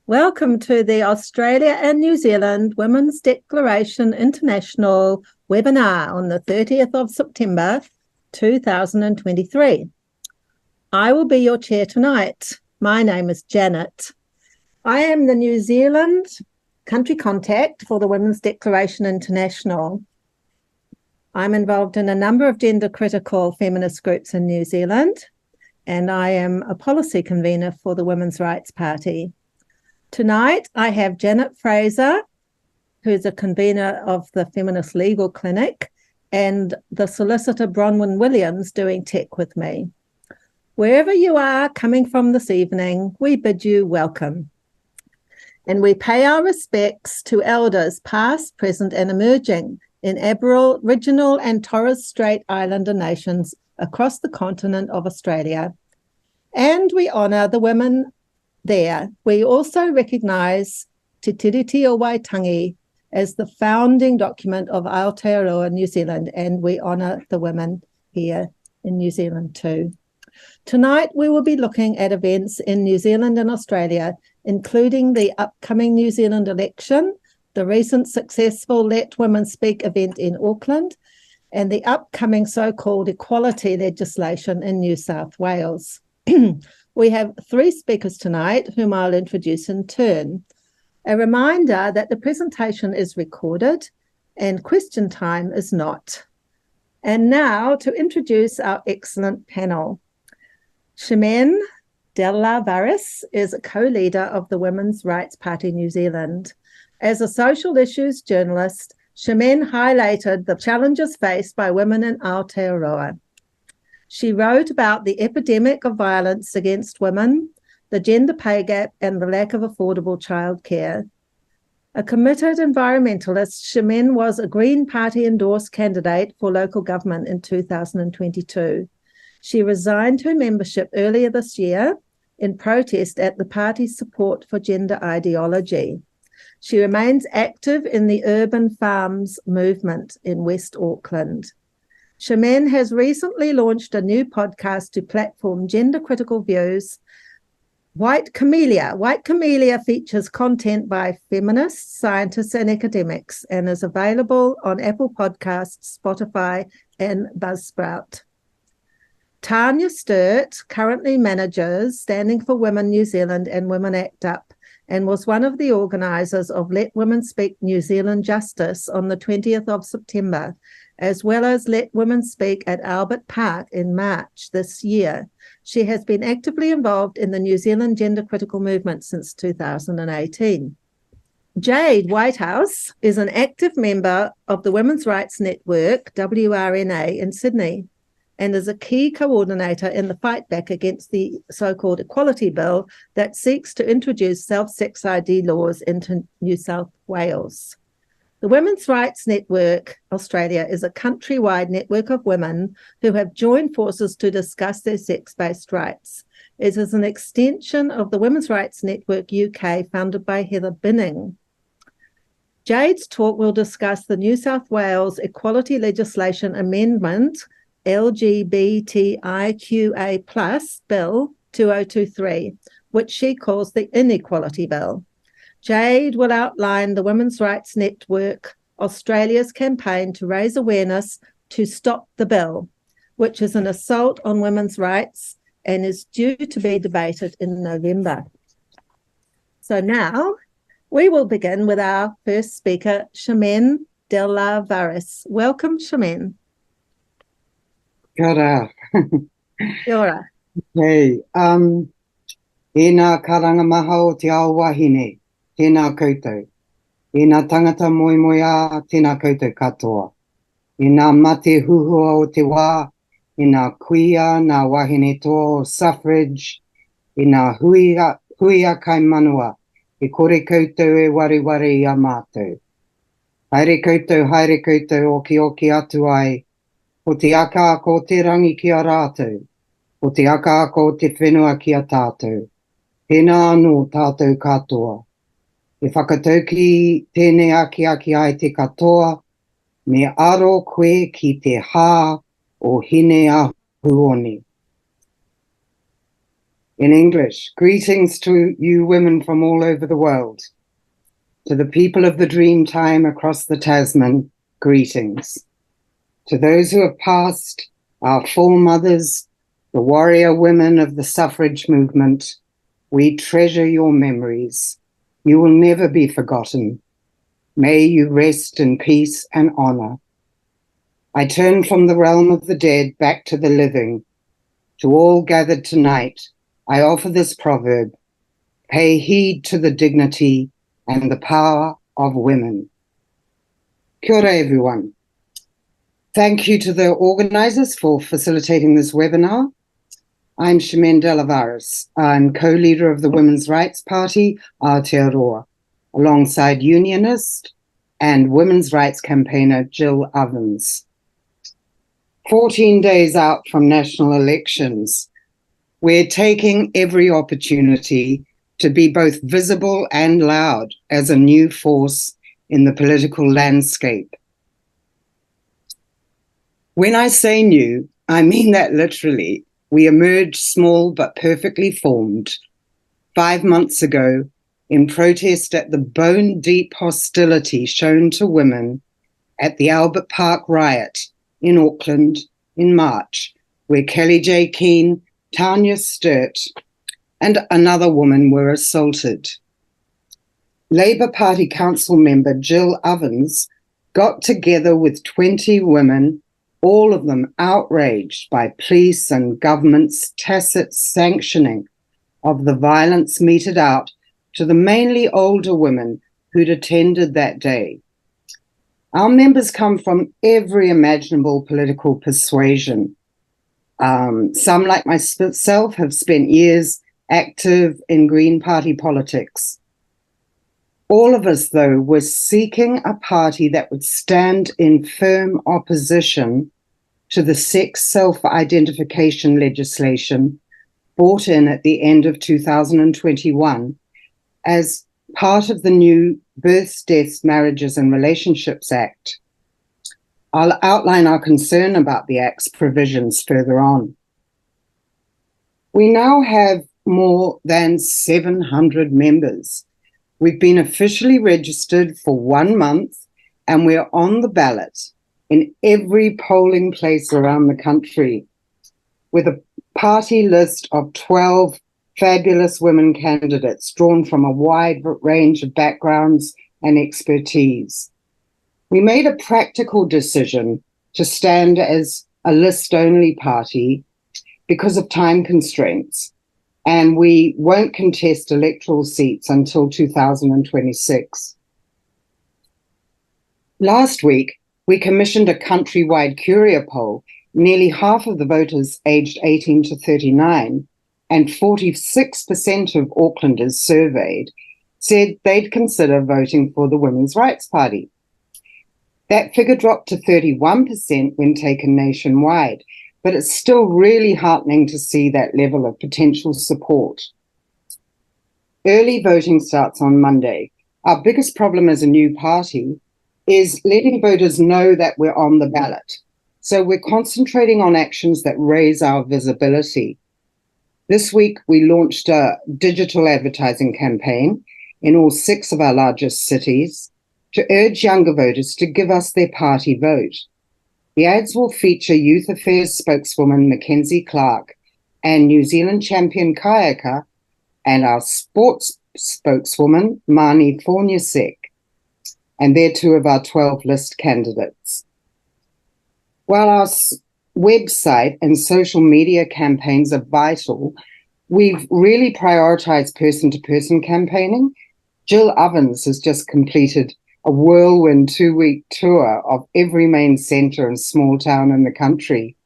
Welcome to the Australia and New Zealand Women's Declaration International webinar on the 30th of September 2023. I will be your chair tonight. My name is Janet. I am the New Zealand country contact for the Women's Declaration International. I'm involved in a number of gender-critical feminist groups in New Zealand, and I am a policy convener for the Women's Rights Party. Tonight, I have Janet Fraser, who's a convener of the Feminist Legal Clinic, and the solicitor Bronwyn Williams doing tech with me. Wherever you are coming from this evening, we bid you welcome. And we pay our respects to elders past, present, and emerging in Aboriginal and Torres Strait Islander nations across the continent of Australia. And we honour the women there. We also recognise Te Tiriti o Waitangi as the founding document of Aotearoa, New Zealand, and we honour the women here in New Zealand too. Tonight, we will be looking at events in New Zealand and Australia, including the upcoming New Zealand election, the recent successful Let Women Speak event in Auckland, and the upcoming so-called equality legislation in New South Wales. We have three speakers tonight, whom I'll introduce in turn. A reminder that the presentation is recorded and question time is not. And now to introduce our excellent panel. Ximene Della Varis is a co-leader of the Women's Rights Party New Zealand. As a social issues journalist, Ximene highlighted the challenges faced by women in Aotearoa. She wrote about the epidemic of violence against women, the gender pay gap, and the lack of affordable childcare. A committed environmentalist, Ximene was a Green Party endorsed candidate for local government in 2022. She resigned her membership earlier this year in protest at the party's support for gender ideology. She remains active in the Urban Farms movement in West Auckland. Ximene has recently launched a new podcast to platform gender-critical views. White Camellia. White Camellia features content by feminists, scientists, and academics, and is available on Apple Podcasts, Spotify, and Buzzsprout. Tanya Sturt currently manages Standing for Women New Zealand and Women Act Up, and was one of the organisers of Let Women Speak New Zealand Justice on the 20th of September, as well as Let Women Speak at Albert Park in March this year. She has been actively involved in the New Zealand gender critical movement since 2018. Jade Whitehouse is an active member of the Women's Rights Network, WRNA, in Sydney, and is a key coordinator in the fight back against the so-called Equality Bill that seeks to introduce self-sex ID laws into New South Wales. The Women's Rights Network Australia is a countrywide network of women who have joined forces to discuss their sex-based rights. It is an extension of the Women's Rights Network UK, founded by Heather Binning. Jade's talk will discuss the New South Wales Equality Legislation Amendment, LGBTIQA+ Bill 2023, which she calls the Inequality Bill. Jade will outline the Women's Rights Network Australia's campaign to raise awareness to stop the bill, which is an assault on women's rights and is due to be debated in November. So now we will begin with our first speaker, Ximene Della Varis. Welcome, Ximene. Kia ora. Kia ora. Hey, ēnā karanga maha o te ao wahine, tēnā koutou. Ēnā tangata moimoia, tēnā koutou katoa. Ēnā mate huhua o te wā, ēnā kuia, nā wahine tō suffrage, ēnā huia kai manua, e kore koutou e ware I a mātou. Haere koutou, oki atu ai, o te aka ko te rangi ki a rātou, o te aka ko te whenua ki a tātou. Pēnā anō tātou katoa. E whakatauki tēnei aki ai te katoa, me aro koe ki te hā o hine a huoni. In English, greetings to you women from all over the world. To the people of the Dreamtime across the Tasman, greetings. To those who have passed, our foremothers, the warrior women of the suffrage movement, we treasure your memories. You will never be forgotten. May you rest in peace and honor. I turn from the realm of the dead back to the living. To all gathered tonight, I offer this proverb: pay heed to the dignity and the power of women. Kia ora, everyone. Thank you to the organizers for facilitating this webinar. I'm Ximena Olivares. I'm co-leader of the Women's Rights Party, Aotearoa, alongside unionist and women's rights campaigner Jill Ovens. 14 days out from national elections, we're taking every opportunity to be both visible and loud as a new force in the political landscape. When I say new, I mean that literally. We emerged small but perfectly formed 5 months ago in protest at the bone-deep hostility shown to women at the Albert Park riot in Auckland in March, where Kelly J. Keane, Tanya Sturt, and another woman were assaulted. Labour Party Council member Jill Ovens got together with 20 women, all of them outraged by police and government's tacit sanctioning of the violence meted out to the mainly older women who'd attended that day. Our members come from every imaginable political persuasion. Some, like myself, have spent years active in Green Party politics. All of us, though, were seeking a party that would stand in firm opposition to the sex self-identification legislation brought in at the end of 2021 as part of the new Births, Deaths, Marriages and Relationships Act. I'll outline our concern about the Act's provisions further on. We now have more than 700 members. We've been officially registered for 1 month and we're on the ballot in every polling place around the country with a party list of 12 fabulous women candidates drawn from a wide range of backgrounds and expertise. We made a practical decision to stand as a list-only party because of time constraints, and we won't contest electoral seats until 2026. Last week, we commissioned a countrywide Curia poll. Nearly half of the voters aged 18 to 39 and 46% of Aucklanders surveyed said they'd consider voting for the Women's Rights Party. That figure dropped to 31% when taken nationwide, but it's still really heartening to see that level of potential support. Early voting starts on Monday. Our biggest problem as a new party is letting voters know that we're on the ballot. So we're concentrating on actions that raise our visibility. This week, we launched a digital advertising campaign in all 6 of our largest cities to urge younger voters to give us their party vote. The ads will feature Youth Affairs spokeswoman Mackenzie Clark and New Zealand champion kayaker and our sports spokeswoman Marnie Forniasek. And they're 2 of our 12 list candidates. While our website and social media campaigns are vital, we've really prioritized person-to-person campaigning. Jill Ovens has just completed a whirlwind 2-week tour of every main centre and small town in the country.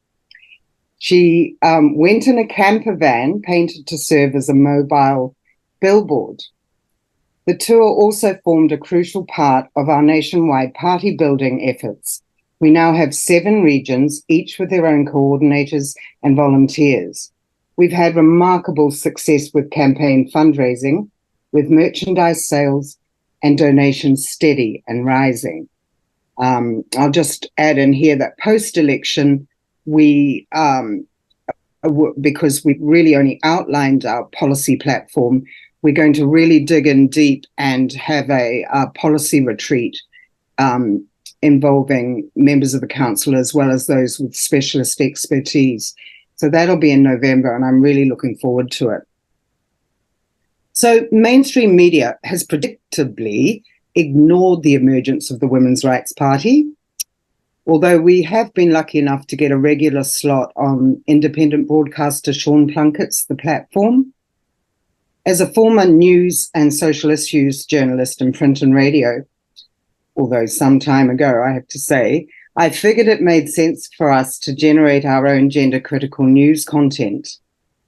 She went in a camper van painted to serve as a mobile billboard. The tour also formed a crucial part of our nationwide party building efforts. We now have 7 regions, each with their own coordinators and volunteers. We've had remarkable success with campaign fundraising, with merchandise sales and donations steady and rising. I'll just add in here that post-election, we because we've really only outlined our policy platform, we're going to really dig in deep and have a policy retreat involving members of the council as well as those with specialist expertise. So that'll be in November, and I'm really looking forward to it. So mainstream media has predictably ignored the emergence of the Women's Rights Party, although we have been lucky enough to get a regular slot on independent broadcaster Sean Plunkett's The Platform. As a former news and social issues journalist in print and radio, although some time ago, I have to say, I figured it made sense for us to generate our own gender-critical news content.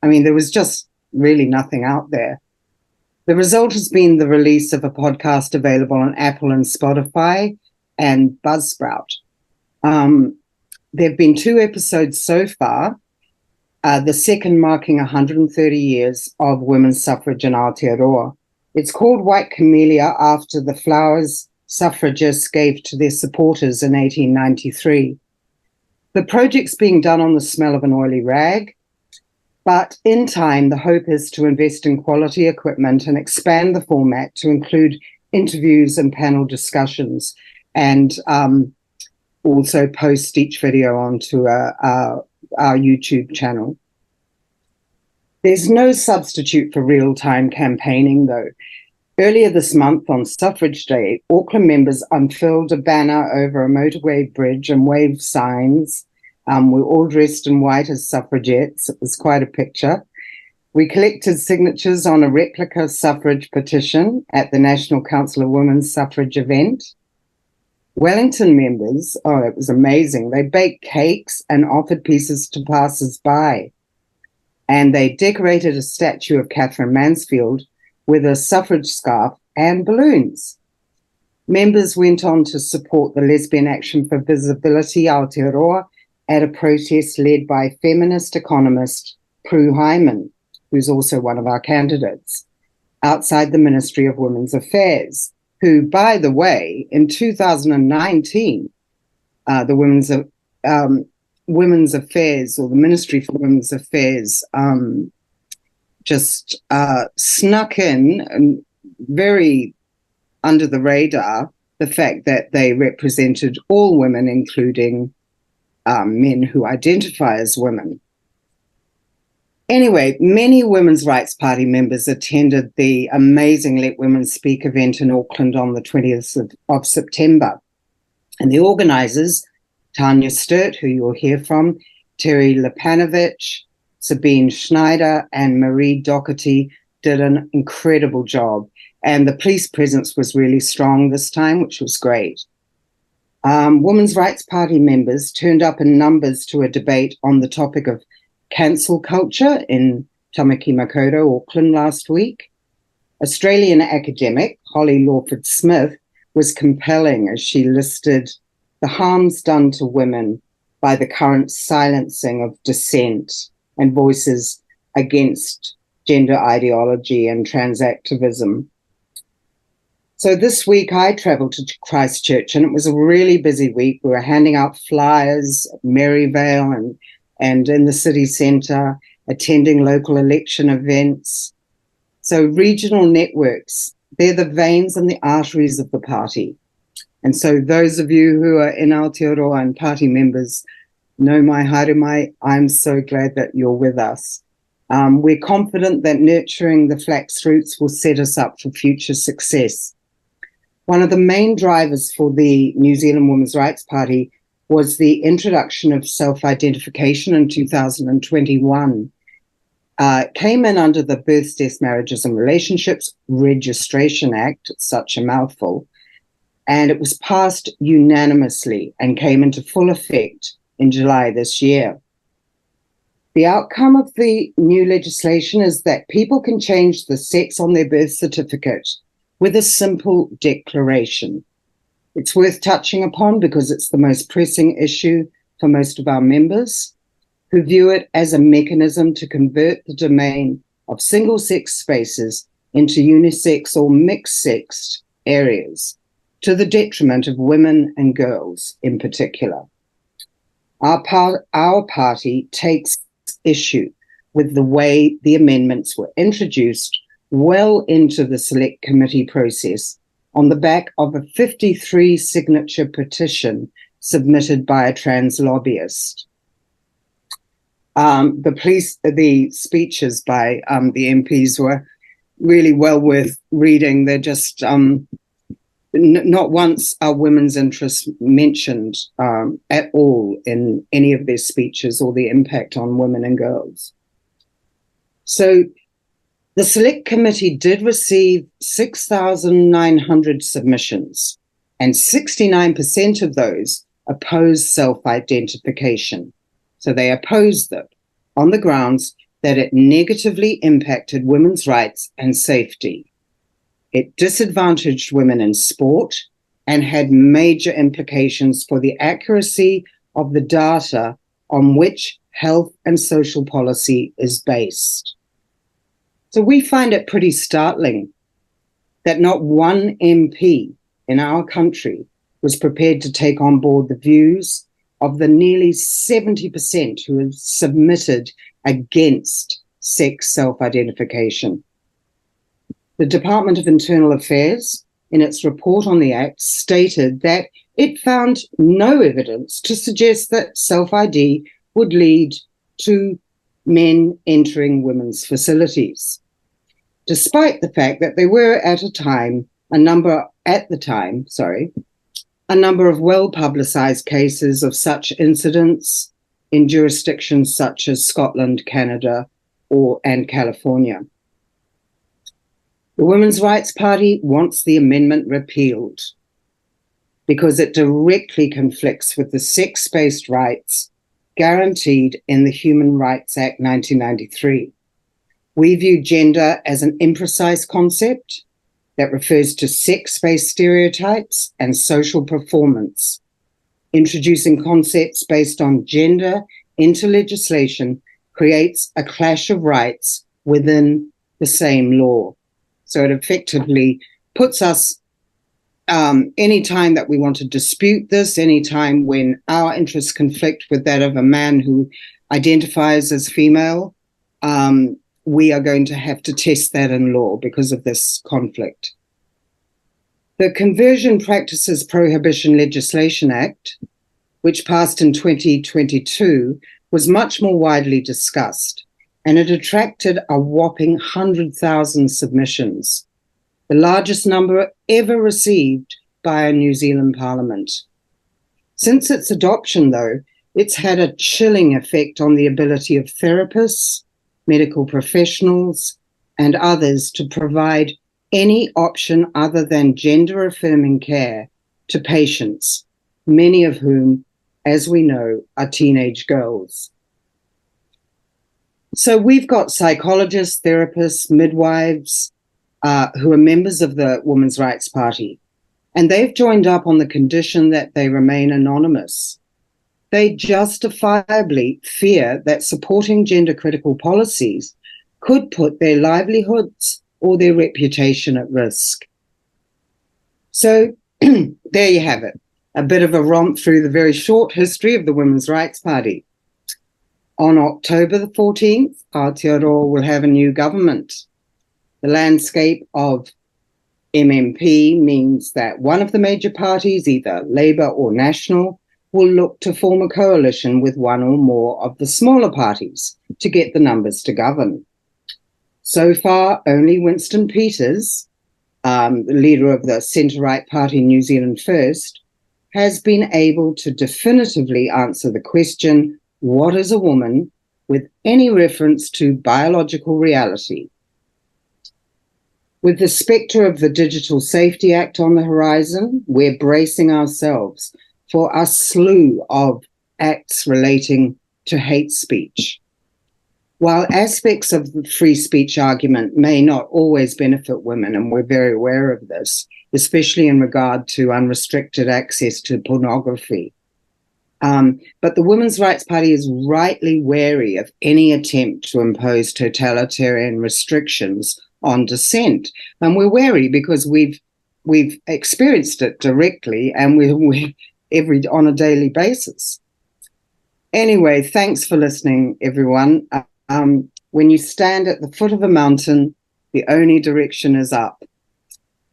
I mean, there was just really nothing out there. The result has been the release of a podcast available on Apple and Spotify and Buzzsprout. There have been 2 episodes so far, the second marking 130 years of women's suffrage in Aotearoa. It's called White Camellia after the flowers suffragists gave to their supporters in 1893. The project's being done on the smell of an oily rag, but in time, the hope is to invest in quality equipment and expand the format to include interviews and panel discussions, and also post each video onto our YouTube channel. There's no substitute for real-time campaigning, though. Earlier this month, on Suffrage Day, Auckland members unfurled a banner over a motorway bridge and waved signs. We're all dressed in white as suffragettes. It was quite a picture. We collected signatures on a replica suffrage petition at the National Council of Women's Suffrage event. Wellington members, oh, it was amazing. They baked cakes and offered pieces to passers-by. And they decorated a statue of Catherine Mansfield with a suffrage scarf and balloons. Members went on to support the Lesbian Action for Visibility Aotearoa at a protest led by feminist economist Prue Hyman, who's also one of our candidates, outside the Ministry of Women's Affairs, who, by the way, in 2019, the Women's Affairs, or the Ministry for Women's Affairs, just snuck in, and very under the radar, the fact that they represented all women, including men who identify as women. Anyway, many Women's Rights Party members attended the amazing Let Women Speak event in Auckland on the 20th of September. And the organisers, Tanya Sturt, who you'll hear from, Terry Lipanovich, Sabine Schneider, and Marie Doherty, did an incredible job. And the police presence was really strong this time, which was great. Women's Rights Party members turned up in numbers to a debate on the topic of cancel culture in Tamaki Makaurau, Auckland, last week. Australian academic Holly Lawford-Smith was compelling as she listed the harms done to women by the current silencing of dissent and voices against gender ideology and trans activism. So this week I travelled to Christchurch, and it was a really busy week. We were handing out flyers at Maryvale and in the city centre, attending local election events. So regional networks, they're the veins and the arteries of the party. And so those of you who are in Aotearoa and party members know my haere mai. I'm so glad that you're with us. We're confident that nurturing the flax roots will set us up for future success. One of the main drivers for the New Zealand Women's Rights Party was the introduction of self-identification in 2021. Came in under the Births, Deaths, Marriages and Relationships Registration Act, it's such a mouthful, and it was passed unanimously and came into full effect in July this year. The outcome of the new legislation is that people can change the sex on their birth certificate with a simple declaration. It's worth touching upon because it's the most pressing issue for most of our members, who view it as a mechanism to convert the domain of single-sex spaces into unisex or mixed-sex areas, to the detriment of women and girls in particular. Our party takes issue with the way the amendments were introduced well into the Select Committee process on the back of a 53 signature petition submitted by a trans lobbyist. The speeches by the MPs were really well worth reading. They're just not once are women's interests mentioned at all in any of their speeches or the impact on women and girls. So the Select Committee did receive 6,900 submissions, and 69% of those opposed self-identification. So they opposed it on the grounds that it negatively impacted women's rights and safety. It disadvantaged women in sport and had major implications for the accuracy of the data on which health and social policy is based. So we find it pretty startling that not one MP in our country was prepared to take on board the views of the nearly 70% who have submitted against sex self-identification. The Department of Internal Affairs, in its report on the Act, stated that it found no evidence to suggest that self-ID would lead to men entering women's facilities, despite the fact that there were a number of well-publicized cases of such incidents in jurisdictions such as Scotland, Canada, and California. The Women's Rights Party wants the amendment repealed because it directly conflicts with the sex-based rights guaranteed in the Human Rights Act 1993. We view gender as an imprecise concept that refers to sex-based stereotypes and social performance. Introducing concepts based on gender into legislation creates a clash of rights within the same law. So it effectively puts us, any time that we want to dispute this, any time when our interests conflict with that of a man who identifies as female, we are going to have to test that in law because of this conflict. The Conversion Practices Prohibition Legislation Act, which passed in 2022, was much more widely discussed, and it attracted a whopping 100,000 submissions, the largest number ever received by a New Zealand parliament. Since its adoption, though, it's had a chilling effect on the ability of therapists, medical professionals, and others to provide any option other than gender-affirming care to patients, many of whom, as we know, are teenage girls. So we've got psychologists, therapists, midwives, who are members of the Women's Rights Party, and they've joined up on the condition that they remain anonymous. They justifiably fear that supporting gender-critical policies could put their livelihoods or their reputation at risk. So there you have it, a bit of a romp through the very short history of the Women's Rights Party. On October the 14th, Aotearoa will have a new government. The landscape of MMP means that one of the major parties, either Labour or National, will look to form a coalition with one or more of the smaller parties to get the numbers to govern. So far, only Winston Peters, the leader of the centre-right party New Zealand First, has been able to definitively answer the question, what is a woman, with any reference to biological reality? With the spectre of the Digital Safety Act on the horizon, we're bracing ourselves for a slew of acts relating to hate speech. While aspects of the free speech argument may not always benefit women, and we're very aware of this, especially in regard to unrestricted access to pornography, but the Women's Rights Party is rightly wary of any attempt to impose totalitarian restrictions on dissent. And we're wary because we've experienced it directly, and we're on a daily basis. Anyway, thanks for listening, everyone. When you stand at the foot of a mountain, the only direction is up.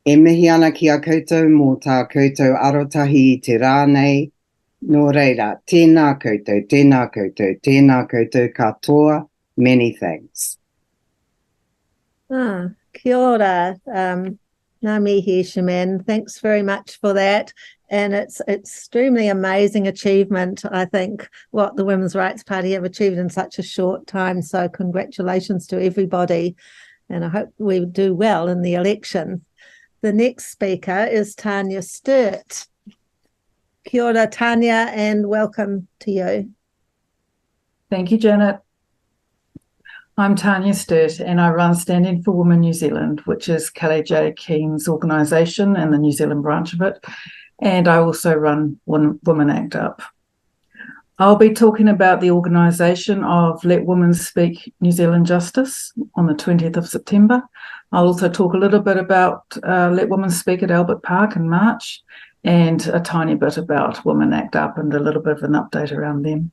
E mihi ana ki a koutou mō tā koutou arotahi I te rānei. Nō reira, tēnā koutou, tēnā koutou, tēnā koutou katoa. Many thanks. Kia ora. Ngā mihi, Shaman. Thanks very much for that. And it's extremely amazing achievement, I think, what the Women's Rights Party have achieved in such a short time. So congratulations to everybody. And I hope we do well in the election. The next speaker is Tanya Sturt. Kia ora, Tanya, and welcome to you. Thank you, Janet. I'm Tanya Sturt, and I run Stand-In for Women New Zealand, which is Kellie-Jay Keen's organisation and the New Zealand branch of it. And I also run Women Act Up. I'll be talking about the organisation of Let Women Speak New Zealand Justice on the 20th of September. I'll also talk a little bit about Let Women Speak at Albert Park in March, and a tiny bit about Women Act Up and a little bit of an update around them.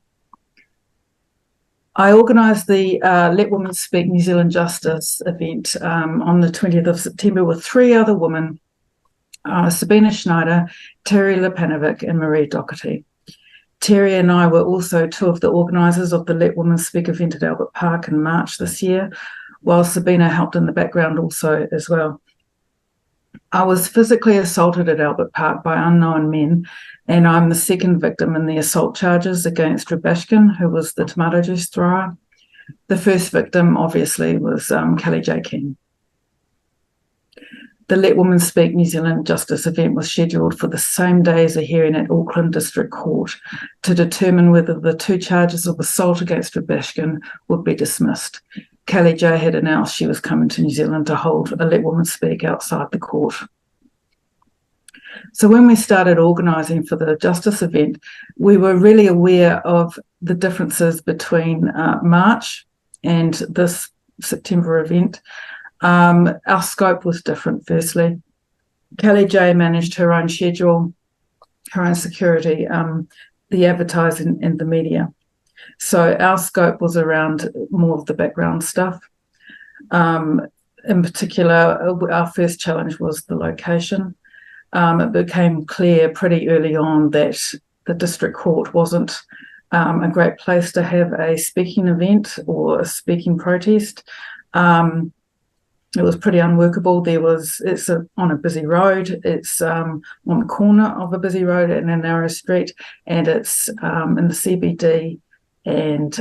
I organised the Let Women Speak New Zealand Justice event on the 20th of September with three other women, Sabina Schneider, Terry Lipanovic and Marie Doherty. Terry and I were also two of the organisers of the Let Women Speak event at Albert Park in March this year, while Sabina helped in the background also as well. I was physically assaulted at Albert Park by unknown men, and I'm the second victim in the assault charges against Rubashkin, who was the tomato juice thrower. The first victim, obviously, was Kellie-Jay Keen. The Let Women Speak New Zealand Justice event was scheduled for the same day as a hearing at Auckland District Court to determine whether the two charges of assault against Rubashkin would be dismissed. Kellie-Jay had announced she was coming to New Zealand to hold a Let Women Speak outside the court. So when we started organising for the Justice event, we were really aware of the differences between March and this September event. Our scope was different, firstly. Kellie-Jay managed her own schedule, her own security, the advertising and the media. So our scope was around more of the background stuff. In particular, our first challenge was the location. It became clear pretty early on that the district court wasn't a great place to have a speaking event or a speaking protest. It was pretty unworkable. It's on a busy road. It's on the corner of a busy road and a narrow street, and it's in the CBD. And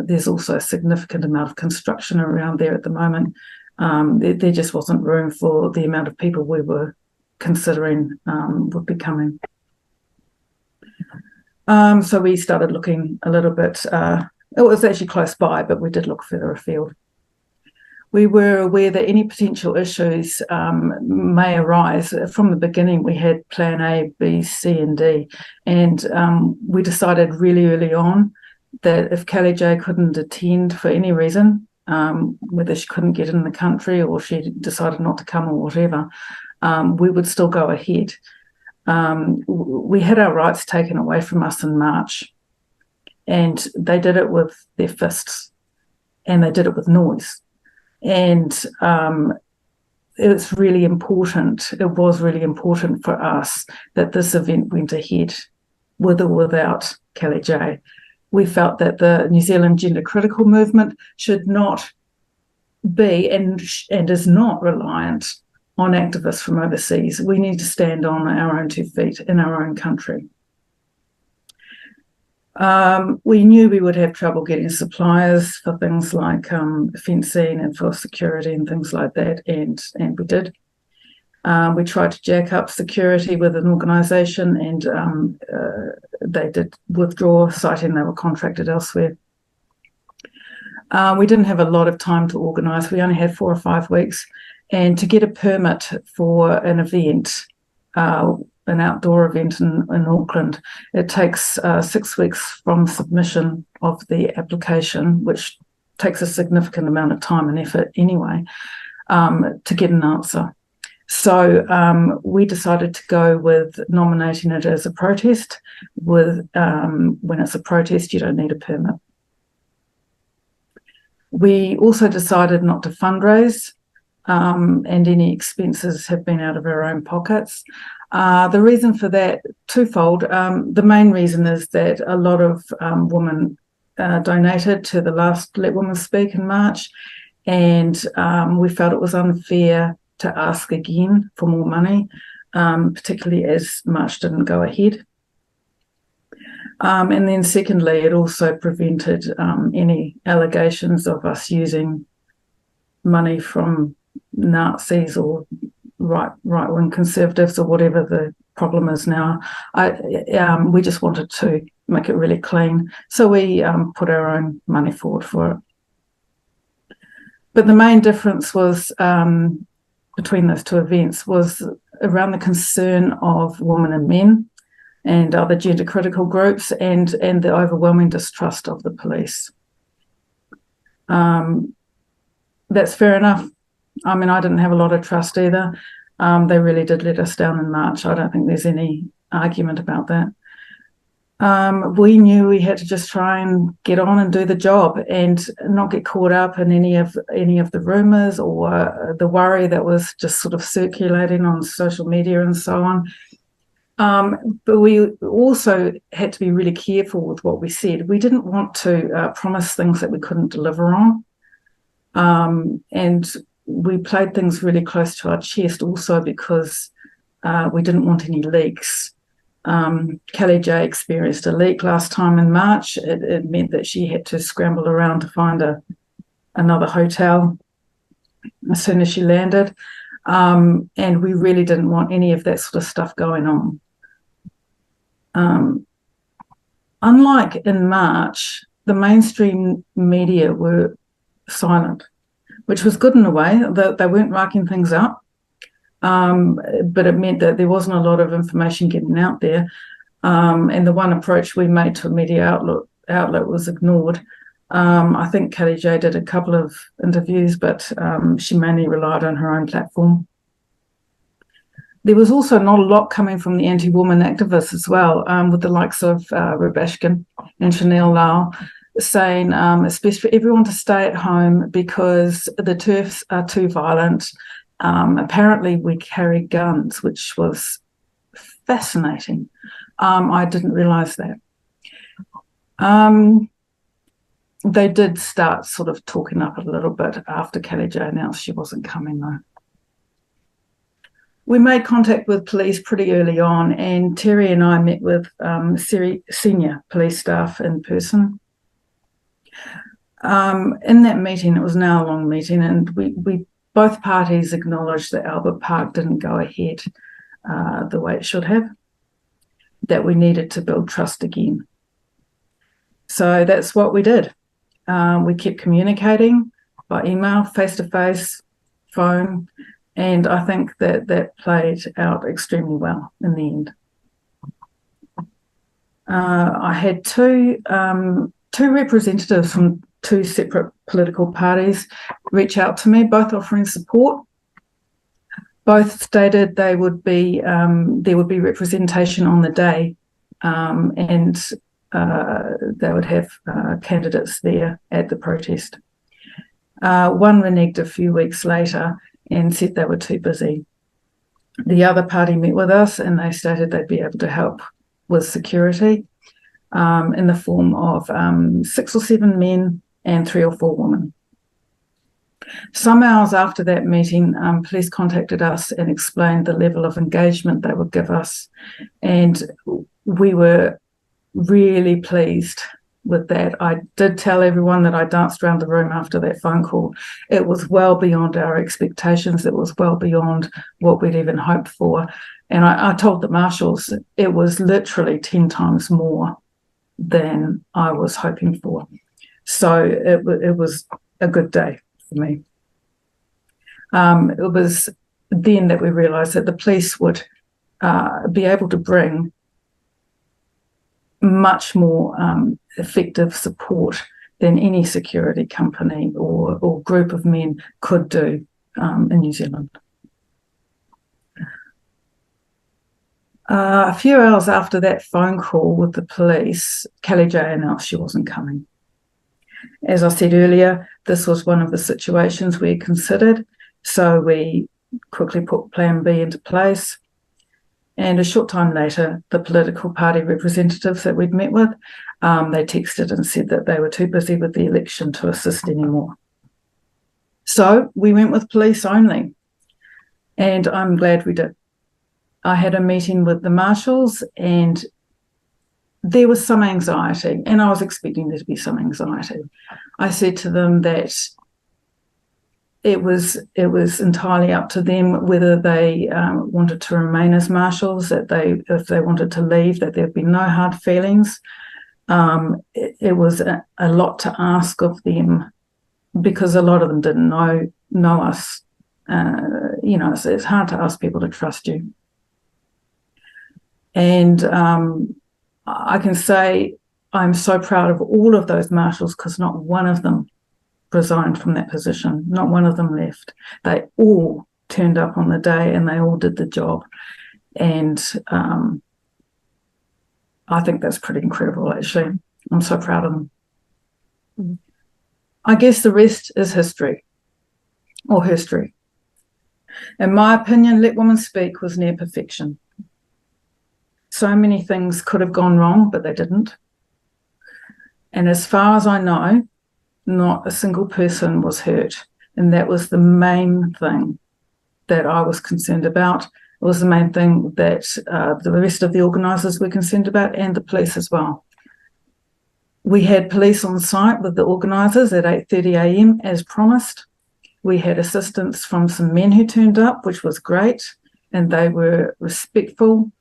there's also a significant amount of construction around there at the moment. There just wasn't room for the amount of people we were considering would be coming. So we started looking a little bit. It was actually close by, but we did look further afield. We were aware that any potential issues may arise. From the beginning, we had plan A, B, C, and D. And we decided really early on that if Kellie-Jay couldn't attend for any reason, whether she couldn't get in the country or she decided not to come or whatever, we would still go ahead. We had our rights taken away from us in March, and they did it with their fists, and they did it with noise. And it was really important for us that this event went ahead with or without Kellie-Jay. We felt that the New Zealand gender critical movement should not be and is not reliant on activists from overseas. We need to stand on our own 2 feet in our own country. We knew we would have trouble getting suppliers for things like fencing and for security and things like that, and we did. We tried to jack up security with an organisation, and they did withdraw, citing they were contracted elsewhere. We didn't have a lot of time to organise. We only had 4 or 5 weeks, and to get a permit for an event, an outdoor event in Auckland, it takes 6 weeks from submission of the application, which takes a significant amount of time and effort anyway, to get an answer. So we decided to go with nominating it as a protest. When it's a protest, you don't need a permit. We also decided not to fundraise, and any expenses have been out of our own pockets. The reason for that, twofold. The main reason is that a lot of women donated to the last Let Women Speak in March, and we felt it was unfair to ask again for more money, particularly as March didn't go ahead. And then secondly, it also prevented any allegations of us using money from Nazis or right-wing conservatives or whatever the problem is now. We just wanted to make it really clean. So we put our own money forward for it. But the main difference was between those two events was around the concern of women and men and other gender critical groups and the overwhelming distrust of the police. That's fair enough. I mean, I didn't have a lot of trust either. They really did let us down in March. I don't think there's any argument about that. We knew we had to just try and get on and do the job and not get caught up in any of the rumours or the worry that was just sort of circulating on social media and so on. But we also had to be really careful with what we said. We didn't want to promise things that we couldn't deliver on. And we played things really close to our chest also because we didn't want any leaks. Kellie-Jay experienced a leak last time in March. It meant that she had to scramble around to find another hotel as soon as she landed. And we really didn't want any of that sort of stuff going on. Unlike in March, the mainstream media were silent, which was good in a way. They weren't racking things up. But it meant that there wasn't a lot of information getting out there. And the one approach we made to a media outlet was ignored. I think Kellie-Jay did a couple of interviews, but she mainly relied on her own platform. There was also not a lot coming from the anti-woman activists as well, with the likes of Rubashkin and Chanel Lau saying it's best for everyone to stay at home because the TERFs are too violent. Apparently we carry guns, which was fascinating. I didn't realise that. They did start sort of talking up a little bit after Kellie-Jay announced she wasn't coming though. We made contact with police pretty early on, and Terry and I met with senior police staff in person. In that meeting, it was an hour-long meeting, and we both parties acknowledged that Albert Park didn't go ahead the way it should have, that we needed to build trust again. So that's what we did. We kept communicating by email, face-to-face, phone, and I think that played out extremely well in the end. I had two representatives from two separate political parties reach out to me, both offering support. Both stated there would be representation on the day, and they would have candidates there at the protest. One reneged a few weeks later and said they were too busy. The other party met with us and they stated they'd be able to help with security in the form of 6 or 7 men and 3 or 4 women. Some hours after that meeting, police contacted us and explained the level of engagement they would give us, and we were really pleased with that. I did tell everyone that I danced around the room after that phone call. It was well beyond our expectations. It was well beyond what we'd even hoped for. And I told the marshals it was literally 10 times more than I was hoping for. So it was a good day for me. It was then that we realised that the police would be able to bring much more effective support than any security company or group of men could do in New Zealand. A few hours after that phone call with the police, Kelly J announced she wasn't coming. As I said earlier, this was one of the situations we considered, so we quickly put Plan B into place. And a short time later, the political party representatives that we'd met with, they texted and said that they were too busy with the election to assist anymore. So we went with police only, and I'm glad we did. I had a meeting with the marshals, and there was some anxiety, and I was expecting there to be some anxiety. I said to them that it was entirely up to them whether they wanted to remain as marshals, that if they wanted to leave, that there'd be no hard feelings. It was a lot to ask of them, because a lot of them didn't know us. It's hard to ask people to trust you. And I can say I'm so proud of all of those marshals, because not one of them resigned from that position. Not one of them left. They all turned up on the day, and they all did the job. And I think that's pretty incredible, actually. I'm so proud of them. Mm-hmm. I guess the rest is history, or herstory. In my opinion, Let Women Speak was near perfection. So many things could have gone wrong, but they didn't. And as far as I know, not a single person was hurt. And that was the main thing that I was concerned about. It was the main thing that the rest of the organisers were concerned about, and the police as well. We had police on site with the organisers at 8:30 a.m. as promised. We had assistance from some men who turned up, which was great, and they were respectful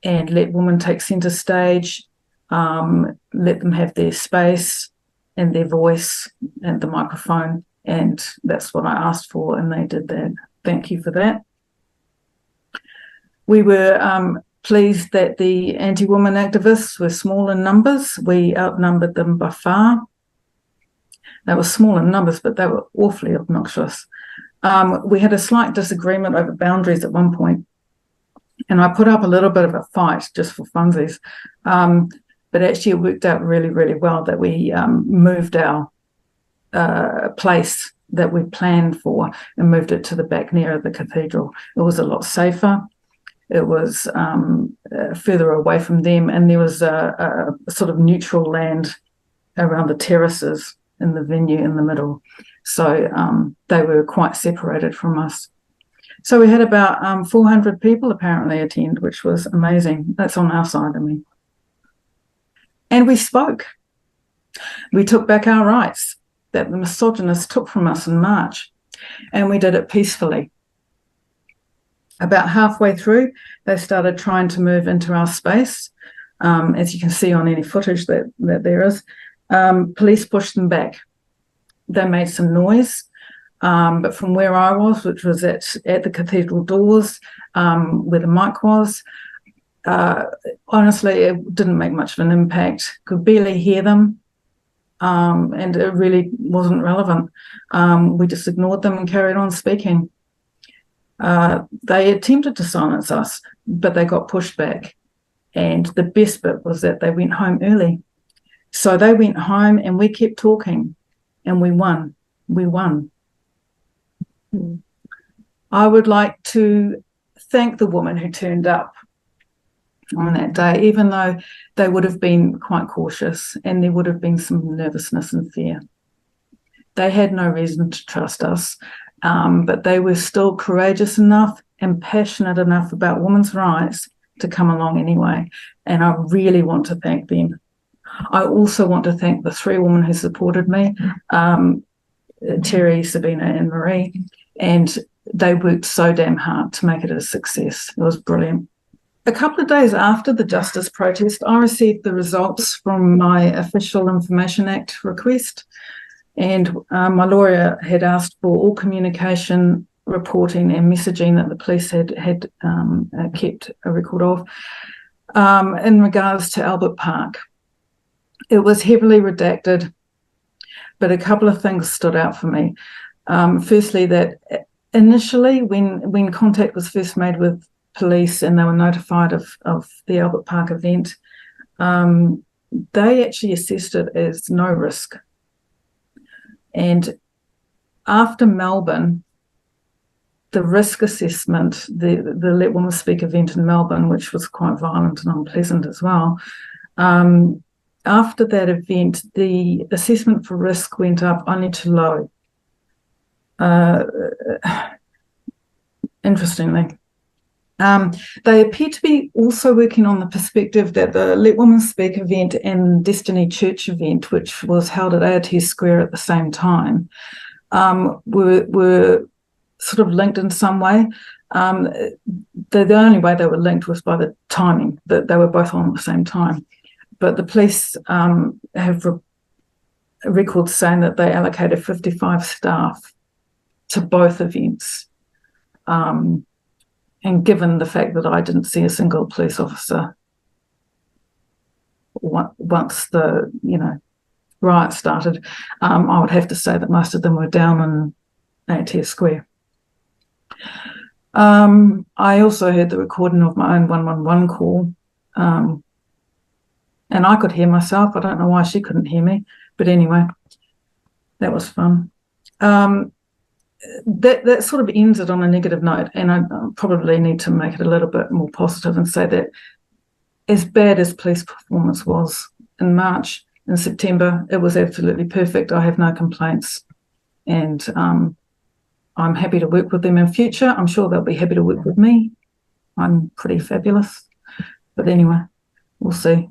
and let women take centre stage, let them have their space and their voice and the microphone, and that's what I asked for, and they did that. Thank you for that. We were pleased that the anti-woman activists were small in numbers. We outnumbered them by far. They were small in numbers, but they were awfully obnoxious. We had a slight disagreement over boundaries at one point, and I put up a little bit of a fight just for funsies. But actually it worked out really, really well that we moved our place that we planned for and moved it to the back nearer the cathedral. It was a lot safer. It was further away from them, and there was a sort of neutral land around the terraces in the venue in the middle. So they were quite separated from us. So we had about 400 people apparently attend, which was amazing. That's on our side, I mean. And we spoke. We took back our rights that the misogynists took from us in March, and we did it peacefully. About halfway through, they started trying to move into our space. As you can see on any footage that there is, police pushed them back. They made some noise, but from where I was, which was at the cathedral doors, where the mic was, honestly, it didn't make much of an impact. Could barely hear them, and it really wasn't relevant. We just ignored them and carried on speaking. They attempted to silence us, but they got pushed back. And the best bit was that they went home early. So they went home and we kept talking, and we won. We won. I would like to thank the women who turned up on that day, even though they would have been quite cautious and there would have been some nervousness and fear. They had no reason to trust us, but they were still courageous enough and passionate enough about women's rights to come along anyway. And I really want to thank them. I also want to thank the three women who supported me, Terry, Sabina and Marie, and they worked so damn hard to make it a success. It was brilliant. A couple of days after the Justice protest, I received the results from my Official Information Act request, and my lawyer had asked for all communication, reporting and messaging that the police had kept a record of in regards to Albert Park. It was heavily redacted, but a couple of things stood out for me. Firstly, that initially when contact was first made with police and they were notified of the Albert Park event, they actually assessed it as no risk. And after Melbourne, the risk assessment, the Let Women Speak event in Melbourne, which was quite violent and unpleasant as well, after that event, the assessment for risk went up only to low. Interestingly. They appear to be also working on the perspective that the Let Women Speak event and Destiny Church event, which was held at AOT Square at the same time, were sort of linked in some way. The only way they were linked was by the timing, that they were both on at the same time. But the police have records saying that they allocated 55 staff to both events. And given the fact that I didn't see a single police officer once the riot started, I would have to say that most of them were down in AOT Square. I also heard the recording of my own 111 call, and I could hear myself. I don't know why she couldn't hear me, but anyway, that was fun. That sort of ends it on a negative note, and I probably need to make it a little bit more positive and say that as bad as police performance was in March and September, it was absolutely perfect. I have no complaints, and I'm happy to work with them in future. I'm sure they'll be happy to work with me. I'm pretty fabulous. But anyway, we'll see.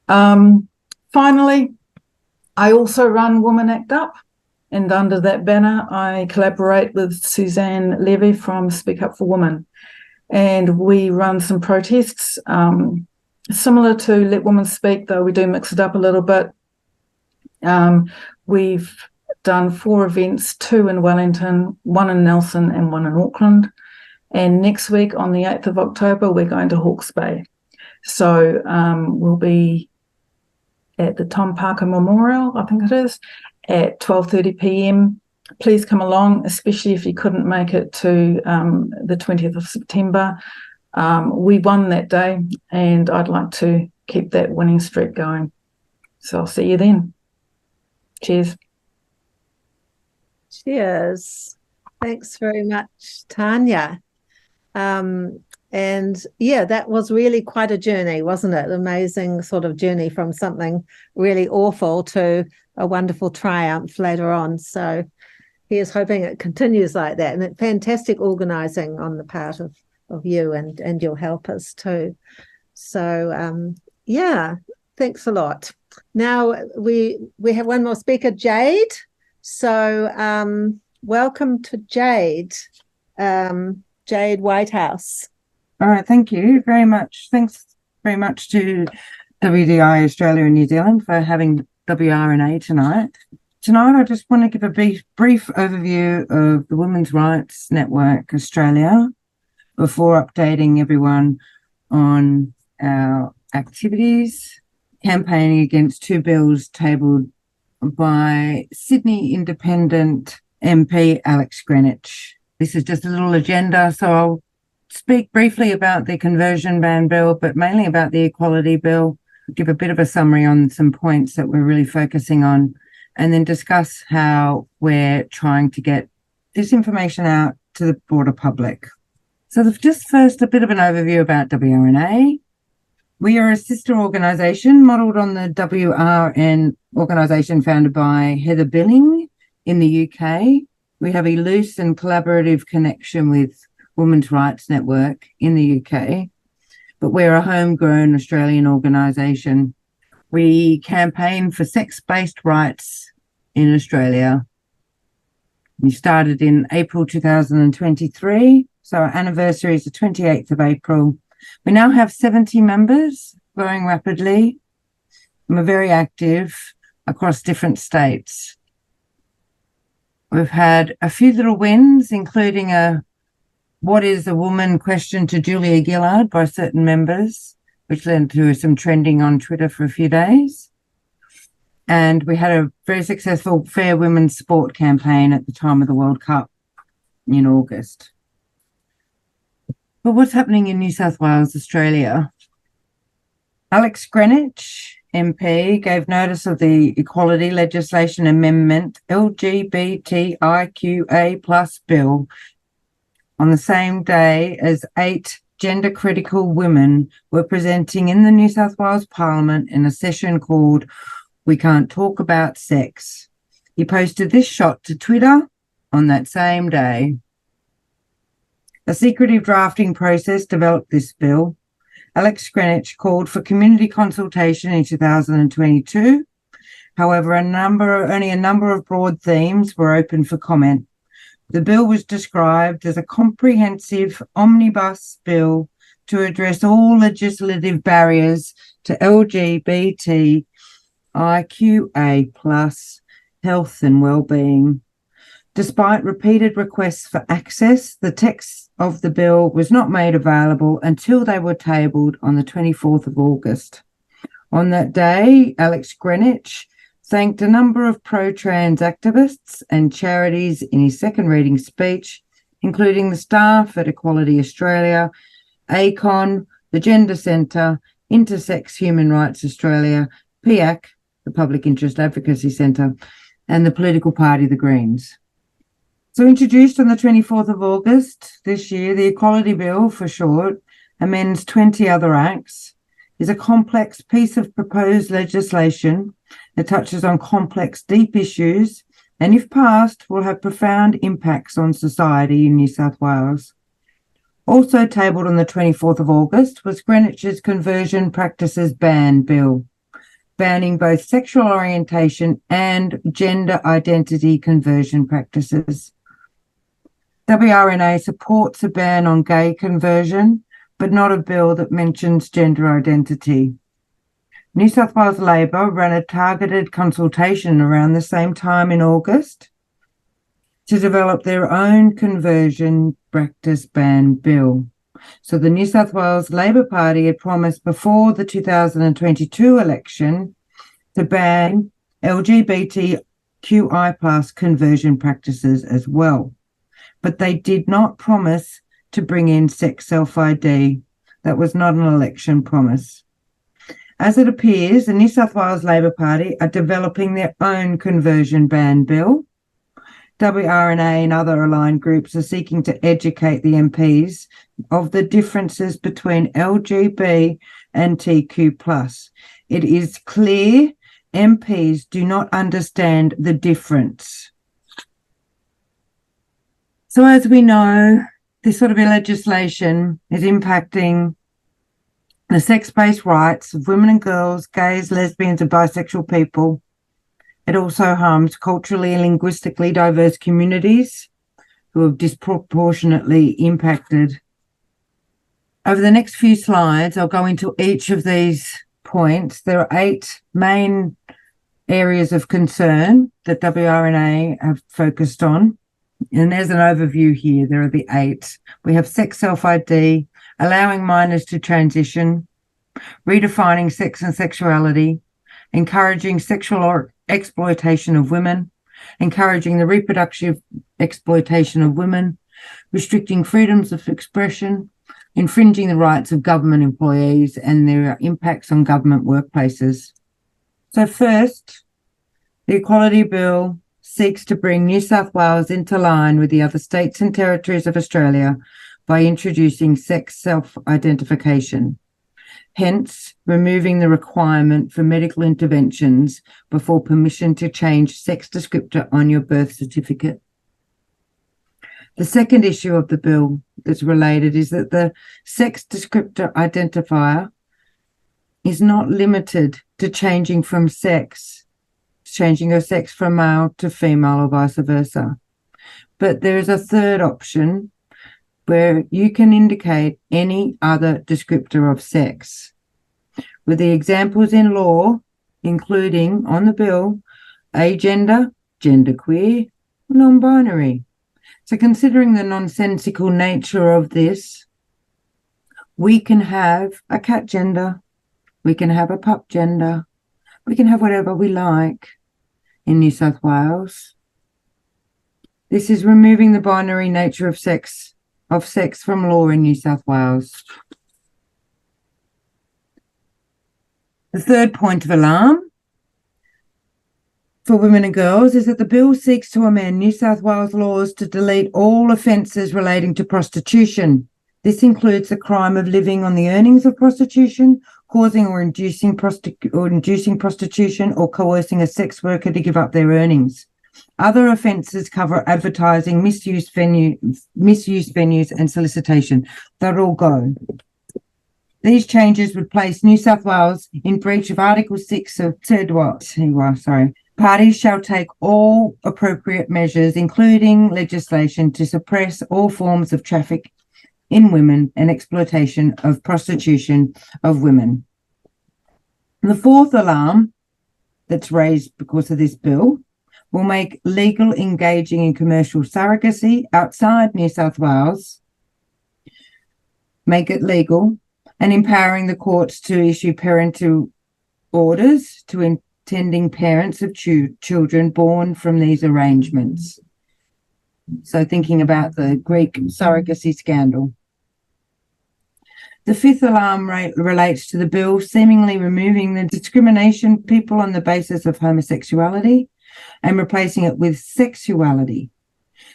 Finally, I also run Women Act Up. And under that banner, I collaborate with Suzanne Levy from Speak Up for Women. And we run some protests similar to Let Women Speak, though we do mix it up a little bit. We've done 4 events, 2 in Wellington, 1 in Nelson and 1 in Auckland. And next week on the 8th of October, we're going to Hawke's Bay. So we'll be at the Tom Parker Memorial, I think it is, at 12:30 p.m. Please come along, especially if you couldn't make it to the 20th of September. We won that day, and I'd like to keep that winning streak going. So I'll see you then. Cheers. Cheers. Thanks very much, Tanya. And yeah, that was really quite a journey, wasn't it? Amazing sort of journey from something really awful to a wonderful triumph later on. So here's hoping it continues like that. And fantastic organising on the part of you and your helpers too. So yeah, thanks a lot. Now we have one more speaker, Jade. So welcome to Jade, Jade Whitehouse. All right, thank you very much. Thanks very much to WDI Australia and New Zealand for having WRNA tonight. Tonight, I just want to give a brief overview of the Women's Rights Network Australia before updating everyone on our activities, campaigning against 2 bills tabled by Sydney Independent MP Alex Greenwich. This is just a little agenda, so I'll speak briefly about the conversion ban bill, but mainly about the equality bill, give a bit of a summary on some points that we're really focusing on, and then discuss how we're trying to get this information out to the broader public. So just first, a bit of an overview about WRNA. We are a sister organisation modelled on the WRN organisation founded by Heather Billing in the UK. We have a loose and collaborative connection with Women's Rights Network in the UK, but we're a homegrown Australian organisation. We campaign for sex-based rights in Australia. We started in April 2023, so our anniversary is the 28th of April. We now have 70 members, growing rapidly, and we're very active across different states. We've had a few little wins, including a "What is a woman?" question to Julia Gillard by certain members, which led to some trending on Twitter for a few days. And we had a very successful Fair Women's Sport campaign at the time of the World Cup in August. But what's happening in New South Wales, Australia? Alex Greenwich, MP, gave notice of the Equality Legislation Amendment LGBTIQA plus bill on the same day as 8 gender-critical women were presenting in the New South Wales Parliament in a session called We Can't Talk About Sex. He posted this shot to Twitter on that same day. A secretive drafting process developed this bill. Alex Greenwich called for community consultation in 2022. However, only a number of broad themes were open for comment. The bill was described as a comprehensive omnibus bill to address all legislative barriers to LGBTIQA plus health and well-being. Despite repeated requests for access, the text of the bill was not made available until they were tabled on the 24th of August. On that day, Alex Greenwich thanked a number of pro-trans activists and charities in his second reading speech, including the staff at Equality Australia, ACON, the Gender Centre, Intersex Human Rights Australia, PIAC, the Public Interest Advocacy Centre, and the political party, the Greens. So introduced on the 24th of August this year, the Equality Bill, for short, amends 20 other acts, is a complex piece of proposed legislation that touches on complex, deep issues, and if passed, will have profound impacts on society in New South Wales. Also tabled on the 24th of August was Greenwich's Conversion Practices Ban Bill, banning both sexual orientation and gender identity conversion practices. WRNA supports a ban on gay conversion, but not a bill that mentions gender identity. New South Wales Labor ran a targeted consultation around the same time in August to develop their own conversion practice ban bill. So the New South Wales Labor Party had promised before the 2022 election to ban LGBTQI plus conversion practices as well. But they did not promise to bring in sex self-ID. That was not an election promise. As it appears, the New South Wales Labor Party are developing their own conversion ban bill. WRNA and other aligned groups are seeking to educate the MPs of the differences between LGB and TQ+. It is clear MPs do not understand the difference. So as we know, this sort of legislation is impacting the sex-based rights of women and girls, gays, lesbians and bisexual people. It also harms culturally and linguistically diverse communities who are disproportionately impacted. Over the next few slides, I'll go into each of these points. There are 8 main areas of concern that WRNA have focused on. And there's an overview here. There are the 8. We have sex self-ID, allowing minors to transition, redefining sex and sexuality, encouraging sexual exploitation of women, encouraging the reproductive exploitation of women, restricting freedoms of expression, infringing the rights of government employees, and their impacts on government workplaces. So first, the Equality Bill seeks to bring New South Wales into line with the other states and territories of Australia by introducing sex self-identification, hence removing the requirement for medical interventions before permission to change sex descriptor on your birth certificate. The second issue of the bill that's related is that the sex descriptor identifier is not limited to changing from sex, changing your sex from male to female or vice versa. But there is a third option where you can indicate any other descriptor of sex, with the examples in law including on the bill agender, genderqueer, non-binary. So considering the nonsensical nature of this, we can have a cat gender, we can have a pup gender, we can have whatever we like in New South Wales. This is removing the binary nature of sex of sex from law in New South Wales. The third point of alarm for women and girls is that the bill seeks to amend New South Wales laws to delete all offences relating to prostitution. This includes the crime of living on the earnings of prostitution, causing or inducing prostitution, or coercing a sex worker to give up their earnings. Other offences cover advertising, misuse venues, and solicitation. They'll all go. These changes would place New South Wales in breach of Article 6 of Parties shall take all appropriate measures, including legislation, to suppress all forms of traffic in women and exploitation of prostitution of women. The fourth alarm that's raised because of this bill will make legal engaging in commercial surrogacy outside New South Wales, make it legal, and empowering the courts to issue parental orders to intending parents of children born from these arrangements. So thinking about the Greek surrogacy scandal. The fifth alarm relates to the bill seemingly removing the discrimination people on the basis of homosexuality and replacing it with sexuality.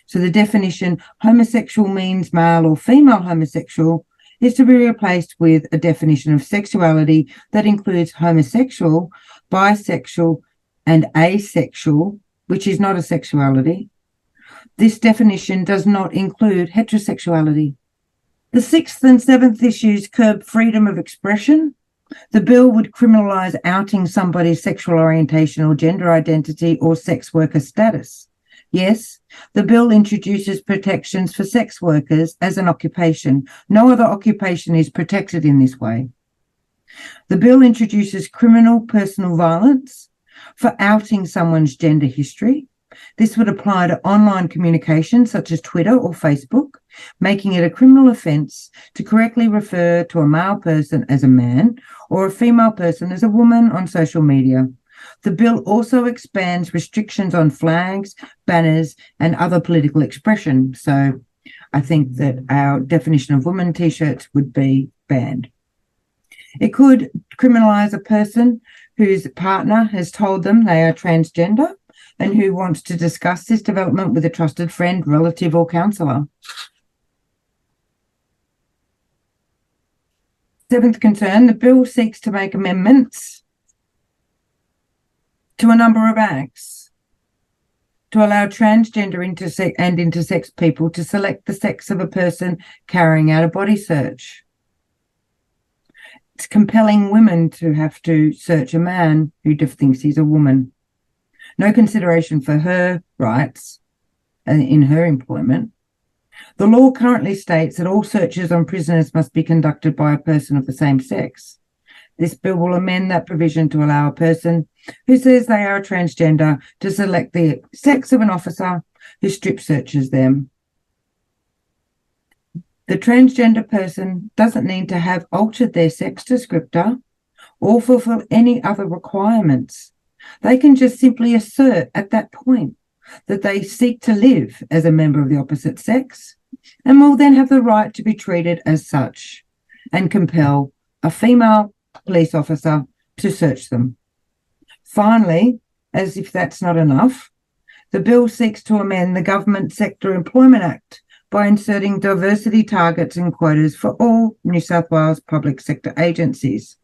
So the definition homosexual means male or female homosexual is to be replaced with a definition of sexuality that includes homosexual, bisexual, and asexual, which is not a sexuality. This definition does not include heterosexuality. The sixth and seventh issues curb freedom of expression. The bill would criminalise outing somebody's sexual orientation or gender identity or sex worker status. Yes, the bill introduces protections for sex workers as an occupation. No other occupation is protected in this way. The bill introduces criminal personal violence for outing someone's gender history. This would apply to online communication such as Twitter or Facebook, making it a criminal offence to correctly refer to a male person as a man or a female person as a woman on social media. The bill also expands restrictions on flags, banners, and other political expression. So I think that our definition of woman T-shirts would be banned. It could criminalise a person whose partner has told them they are transgender and who wants to discuss this development with a trusted friend, relative, or counsellor. Seventh concern, the bill seeks to make amendments to a number of acts to allow transgender and intersex people to select the sex of a person carrying out a body search. It's compelling women to have to search a man who thinks he's a woman. No consideration for her rights in her employment. The law currently states that all searches on prisoners must be conducted by a person of the same sex. This bill will amend that provision to allow a person who says they are a transgender to select the sex of an officer who strip searches them. The transgender person doesn't need to have altered their sex descriptor or fulfill any other requirements. They can just simply assert at that point that they seek to live as a member of the opposite sex and will then have the right to be treated as such and compel a female police officer to search them. Finally, as if that's not enough, the bill seeks to amend the Government Sector Employment Act by inserting diversity targets and quotas for all New South Wales public sector agencies.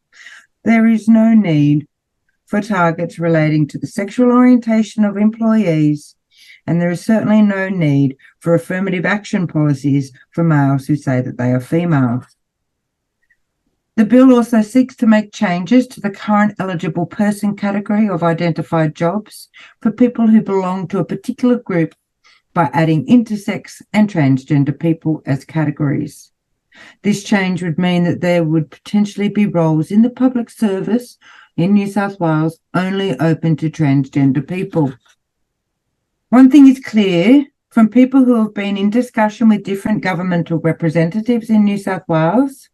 There is no need for targets relating to the sexual orientation of employees, and there is certainly no need for affirmative action policies for males who say that they are female. The bill also seeks to make changes to the current eligible person category of identified jobs for people who belong to a particular group by adding intersex and transgender people as categories. This change would mean that there would potentially be roles in the public service in New South Wales only open to transgender people. One thing is clear from people who have been in discussion with different governmental representatives in New South Wales,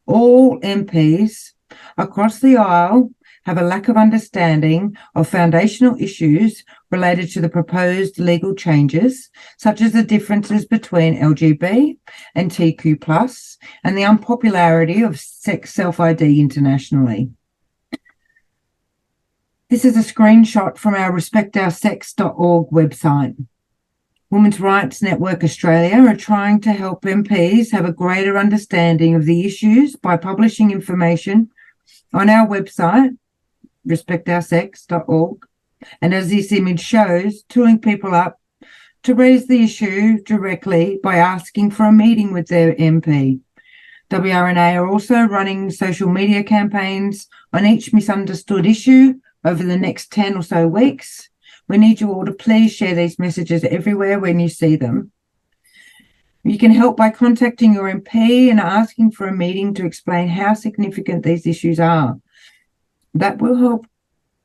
all MPs across the aisle have a lack of understanding of foundational issues related to the proposed legal changes, such as the differences between LGB and TQ+, and the unpopularity of sex self-ID internationally. This is a screenshot from our respectoursex.org website. Women's Rights Network Australia are trying to help MPs have a greater understanding of the issues by publishing information on our website, respectoursex.org, and as this image shows, tooling people up to raise the issue directly by asking for a meeting with their MP. WRNA are also running social media campaigns on each misunderstood issue over the next 10 or so weeks. We need you all to please share these messages everywhere when you see them. You can help by contacting your MP and asking for a meeting to explain how significant these issues are. That will help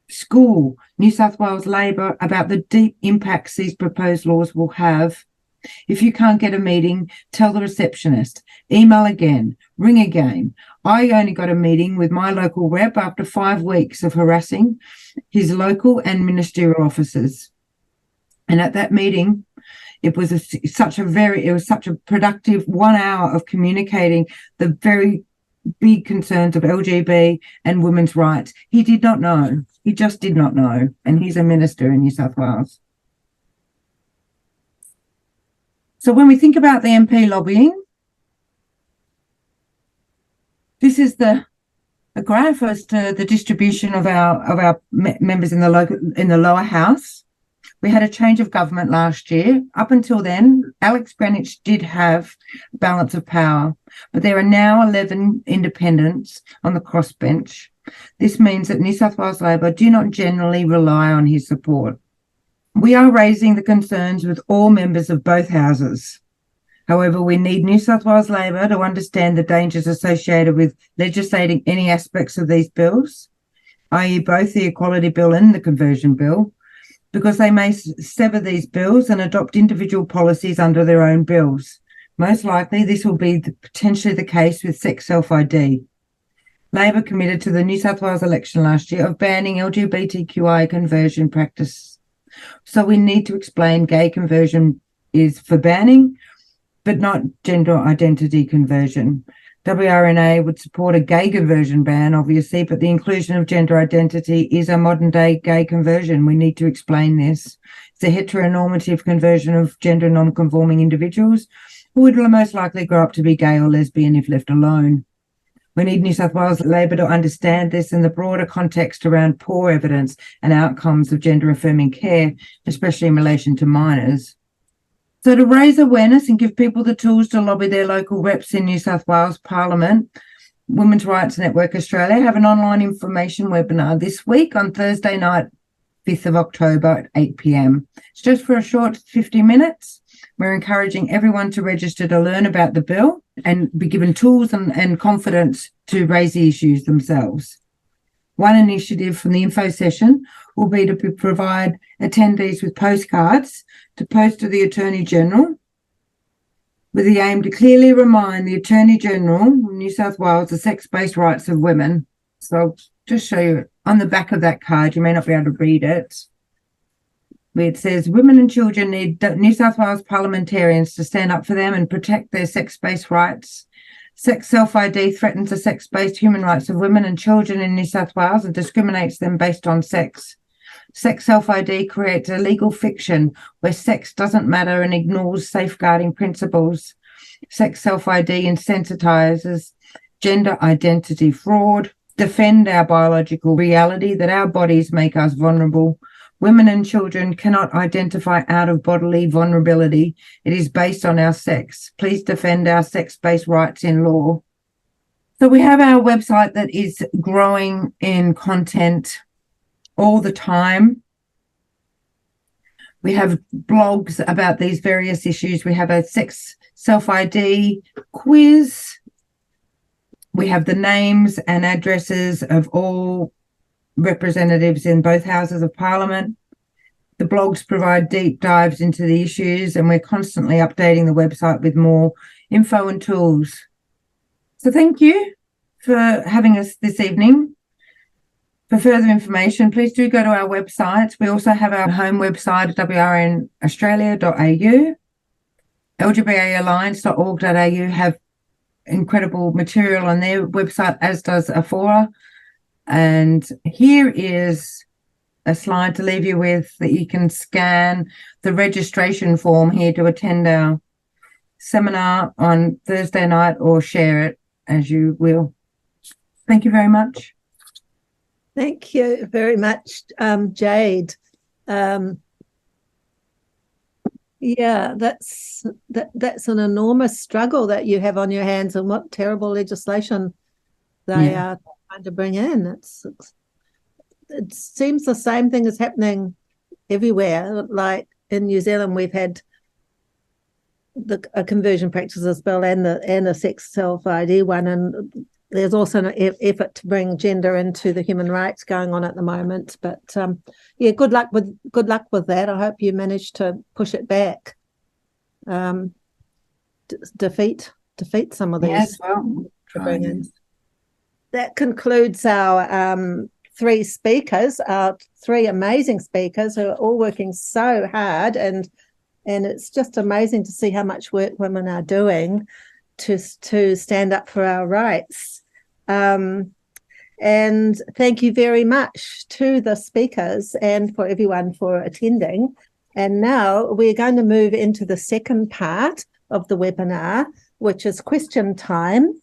school New South Wales Labor about the deep impacts these proposed laws will have. If you can't get a meeting, tell the receptionist, email again, ring again. I only got a meeting with my local rep after 5 weeks of harassing his local and ministerial officers. And at that meeting, it was such a productive 1 hour of communicating the very big concerns of LGB and women's rights. He did not know. He just did not know. And he's a minister in New South Wales. So when we think about the MP lobbying, this is a graph as to the distribution of our members in the lower house. We had a change of government last year. Up until then, Alex Greenwich did have balance of power, but there are now 11 independents on the crossbench. This means that New South Wales Labor do not generally rely on his support. We are raising the concerns with all members of both houses. However, we need New South Wales Labor to understand the dangers associated with legislating any aspects of these bills, i.e. both the Equality Bill and the Conversion Bill, because they may sever these bills and adopt individual policies under their own bills. Most likely, this will be potentially the case with sex self-ID. Labor committed to the New South Wales election last year of banning LGBTQI conversion practice. So we need to explain gay conversion is for banning, but not gender identity conversion. WRNA would support a gay conversion ban, obviously, but the inclusion of gender identity is a modern-day gay conversion. We need to explain this. It's a heteronormative conversion of gender non-conforming individuals who would most likely grow up to be gay or lesbian if left alone. We need New South Wales Labor to understand this in the broader context around poor evidence and outcomes of gender-affirming care, especially in relation to minors. So to raise awareness and give people the tools to lobby their local reps in New South Wales Parliament, Women's Rights Network Australia have an online information webinar this week on Thursday night, 5th of October at 8 p.m. It's just for a short 50 minutes. We're encouraging everyone to register to learn about the bill and be given tools and confidence to raise the issues themselves. One initiative from the info session will be to provide attendees with postcards to post to the Attorney General with the aim to clearly remind the Attorney General of New South Wales the sex-based rights of women. So I'll just show you on the back of that card. You may not be able to read it. Where it says, women and children need New South Wales parliamentarians to stand up for them and protect their sex-based rights. Sex self-ID threatens the sex-based human rights of women and children in New South Wales and discriminates them based on sex. Sex self-ID creates a legal fiction where sex doesn't matter and ignores safeguarding principles. Sex self-ID insensitizes gender identity fraud, defend our biological reality that our bodies make us vulnerable. Women and children cannot identify out of bodily vulnerability. It is based on our sex. Please defend our sex-based rights in law. So we have our website that is growing in content all the time. We have blogs about these various issues. We have a sex self-ID quiz. We have the names and addresses of all representatives in both houses of Parliament. The blogs provide deep dives into the issues, and we're constantly updating the website with more info and tools. So thank you for having us this evening. For further information, please do go to our website. We also have our home website, wrnaustralia.au. LGBAalliance.org.au have incredible material on their website, as does Afora. And here is a slide to leave you with that you can scan the registration form here to attend our seminar on Thursday night, or share it as you will. Thank you very much. Thank you very much, Jade. Yeah, that's an enormous struggle that you have on your hands, and what terrible legislation they are trying to bring in. It seems the same thing is happening everywhere. Like in New Zealand, we've had a conversion practices bill and a sex self-ID one, and there's also an effort to bring gender into the human rights going on at the moment. But yeah, good luck with that. I hope you manage to push it back, defeat some of these. Yes, well, bring in. That concludes our three speakers, our three amazing speakers who are all working so hard, and it's just amazing to see how much work women are doing to stand up for our rights. And thank you very much to the speakers and for everyone for attending. And now we're going to move into the second part of the webinar, which is question time.